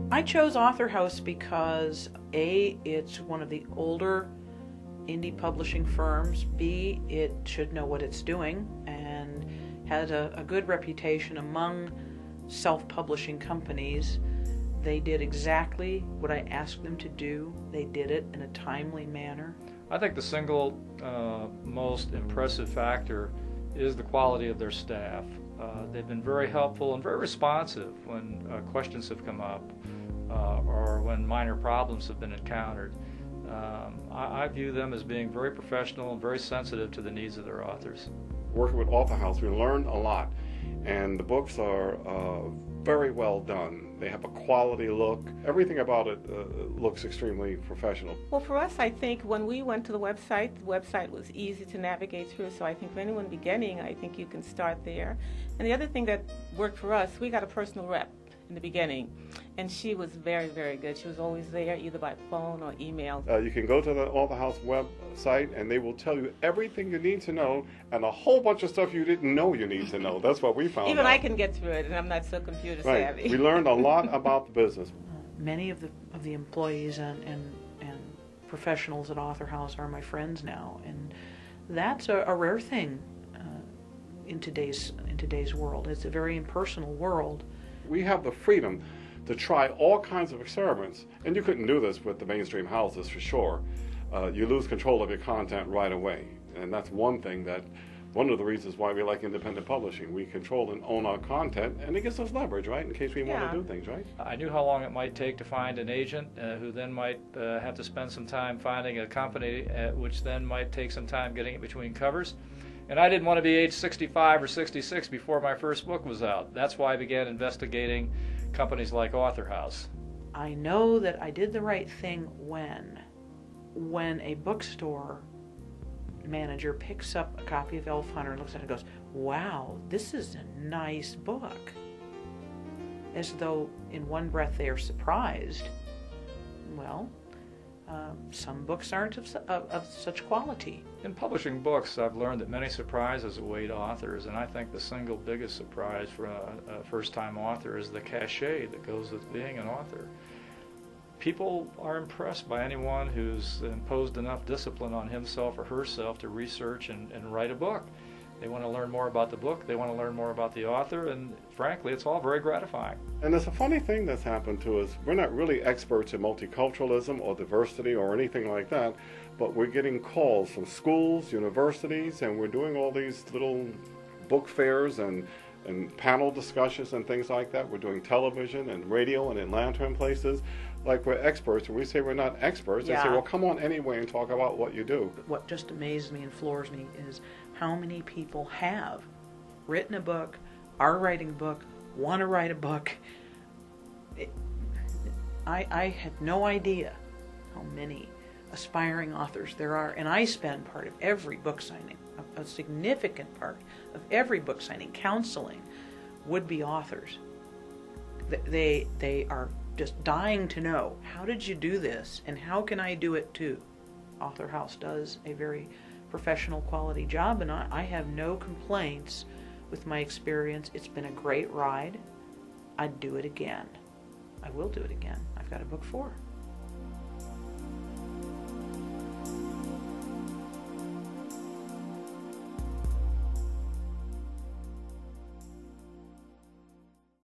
I chose AuthorHouse because A, it's one of the older indie publishing firms, B, it should know what it's doing and has a good reputation among self-publishing companies. They did exactly what I asked them to do. They did it in a timely manner. I think the single most impressive factor is the quality of their staff. They've been very helpful and very responsive when questions have come up or when minor problems have been encountered. I view them as being very professional and very sensitive to the needs of their authors. Working with AuthorHouse, we learned a lot, and the books are very well done. They have a quality look. Everything about it looks extremely professional. Well, for us, I think when we went to the website was easy to navigate through, so I think for anyone beginning, I think you can start there. And the other thing that worked for us, we got a personal rep in the beginning, and she was very, very good. She was always there, either by phone or email. You can go to the AuthorHouse website, and they will tell you everything you need to know, and a whole bunch of stuff you didn't know you need to know. That's what we found Even out. I can get through it, and I'm not so computer savvy. Right. We learned a lot about the business. Many of the employees and professionals at AuthorHouse are my friends now, and that's a rare thing in today's world. It's a very impersonal world. We have the freedom to try all kinds of experiments, and you couldn't do this with the mainstream houses for sure. You lose control of your content right away, and that's one of the reasons why we like independent publishing. We control and own our content, and it gives us leverage, right, in case we want to do things, right? I knew how long it might take to find an agent who then might have to spend some time finding a company, which then might take some time getting it between covers. And I didn't want to be age 65 or 66 before my first book was out. That's why I began investigating companies like AuthorHouse. I know that I did the right thing when a bookstore manager picks up a copy of Elf Hunter and looks at it and goes, wow, this is a nice book. As though in one breath they are surprised. Well, some books aren't of such quality. In publishing books, I've learned that many surprises await authors, and I think the single biggest surprise for a first-time author is the cachet that goes with being an author. People are impressed by anyone who's imposed enough discipline on himself or herself to research and write a book. They want to learn more about the book, they want to learn more about the author, and frankly, it's all very gratifying. And there's a funny thing that's happened to us. We're not really experts in multiculturalism or diversity or anything like that, but we're getting calls from schools, universities, and we're doing all these little book fairs and panel discussions and things like that. We're doing television and radio and in lantern places like we're experts, and we say we're not experts. They say, well, come on anyway and talk about what you do. What just amazes me and floors me is how many people have written a book, are writing a book, want to write a book. I had no idea how many aspiring authors there are, and I spend part of every book signing, a significant part of every book signing, counseling would-be authors. They are just dying to know, how did you do this, and how can I do it too? AuthorHouse does a very professional quality job, and I have no complaints with my experience. It's been a great ride. I'd do it again. I will do it again. I've got a book 4.